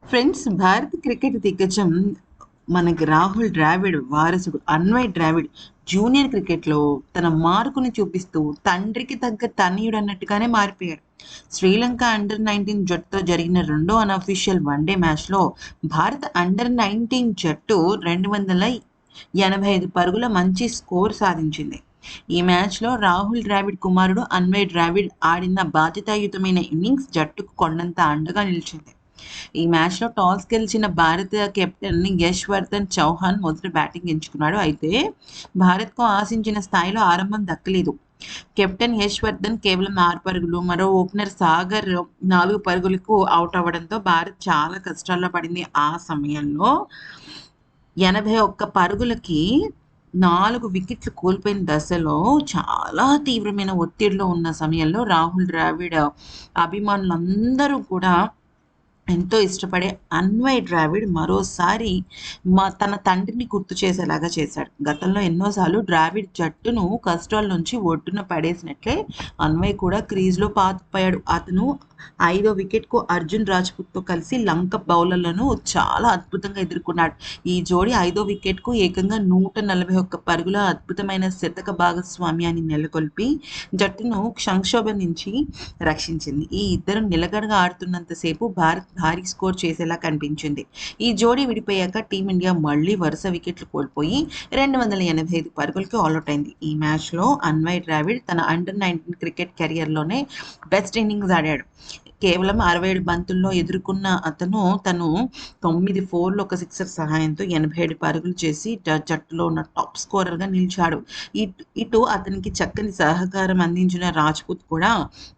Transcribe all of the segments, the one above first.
Friends, భారత cricket దిగ్గజం మనకి రాహుల్ ద్రావిడ్ వారసుడు అన్వయ్ ద్రావిడ్ జూనియర్ క్రికెట్లో తన మార్కుని చూపిస్తూ తండ్రికి తగ్గ తనయుడు అన్నట్టుగానే మారిపోయాడు. శ్రీలంక అండర్ 19 జట్టుతో జరిగిన రెండో అన్అఫీషియల్ వన్డే మ్యాచ్లో భారత అండర్ 19 జట్టు 285 పరుగుల మంచి స్కోర్ సాధించింది. ఈ మ్యాచ్లో రాహుల్ ద్రావిడ్ కుమారుడు అన్వయ్ ద్రావిడ్ ఆడిన బాధ్యతాయుతమైన ఇన్నింగ్స్ జట్టుకు కొండంత అండగా నిలిచింది. ఈ మ్యాచ్లో టాస్ గెలిచిన భారత కెప్టెన్ యశ్వర్ధన్ చౌహాన్ మొదటి బ్యాటింగ్ ఎంచుకున్నాడు. అయితే భారత్కు ఆశించిన స్థాయిలో ఆరంభం దక్కలేదు. కెప్టెన్ యశ్వర్ధన్ కేవలం 6 పరుగులు, మరో ఓపెనర్ సాగర్ 4 పరుగులకు అవుట్ అవ్వడంతో భారత్ చాలా కష్టాల్లో పడింది. ఆ సమయంలో 81 పరుగులకి 4 వికెట్లు కోల్పోయిన దశలో చాలా తీవ్రమైన ఒత్తిడిలో ఉన్న సమయంలో రాహుల్ ద్రావిడ్ అభిమానులందరూ కూడా ఎంతో ఇష్టపడే అన్వయ్ ద్రావిడ్ మరోసారి తన తండ్రిని గుర్తు చేసేలాగా చేశాడు. గతంలో ఎన్నోసార్లు ద్రావిడ్ జట్టును కష్టాల నుంచి ఒడ్డున పడేసినట్లే అన్వయ్ కూడా క్రీజ్లో పాతుకుపోయాడు. అతను 5వ వికెట్కు అర్జున్ రాజ్పుత్తో కలిసి లంక బౌలర్లను చాలా అద్భుతంగా ఎదుర్కొన్నాడు. ఈ జోడీ 5వ వికెట్కు ఏకంగా 141 పరుగుల అద్భుతమైన శతక భాగస్వామ్యాన్ని నెలకొల్పి జట్టును సంక్షోభం నుంచి రక్షించింది. ఈ ఇద్దరు నిలకడగా ఆడుతున్నంతసేపు భారత్ భారీ స్కోర్ చేసేలా కనిపించింది. ఈ జోడీ విడిపోయాక టీమిండియా మళ్లీ వరుస వికెట్లు కోల్పోయి 285 పరుగులకి ఆల్అౌట్ అయింది. ఈ మ్యాచ్లో అన్వయ్ ద్రావిడ్ తన అండర్ 19 క్రికెట్ కెరియర్లోనే బెస్ట్ ఇన్నింగ్స్ ఆడాడు. కేవలం 67 బంతుల్లో ఎదుర్కొన్న అతను 9 ఫోర్లు, 1 సిక్సర్ సహాయంతో 87 పరుగులు చేసి జట్టులో ఉన్న టాప్ స్కోరర్గా నిలిచాడు. ఇటు అతనికి చక్కని సహకారం అందించిన రాజ్పుత్ కూడా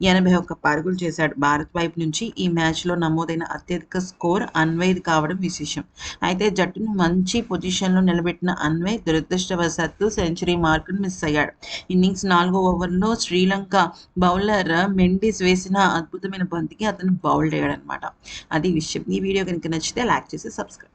81 పరుగులు చేశాడు. భారత్ వైపు నుంచి ఈ మ్యాచ్లో నమోదైన అత్యధిక స్కోర్ అన్వయ్ది కావడం విశేషం. అయితే జట్టును మంచి పొజిషన్లో నిలబెట్టిన అన్వయ్ దురదృష్టవశాత్తు సెంచరీ మార్కును మిస్ అయ్యాడు. ఇన్నింగ్స్ 4వ ఓవర్లో శ్రీలంక బౌలర్ మెండిస్ వేసిన అద్భుతమైన బంతికి అతను బౌల్డ్ అయ్యాడనమాట. అది విషయం. ఈ వీడియో కనుక నచ్చితే లైక్ చేసి సబ్స్క్రైబ్.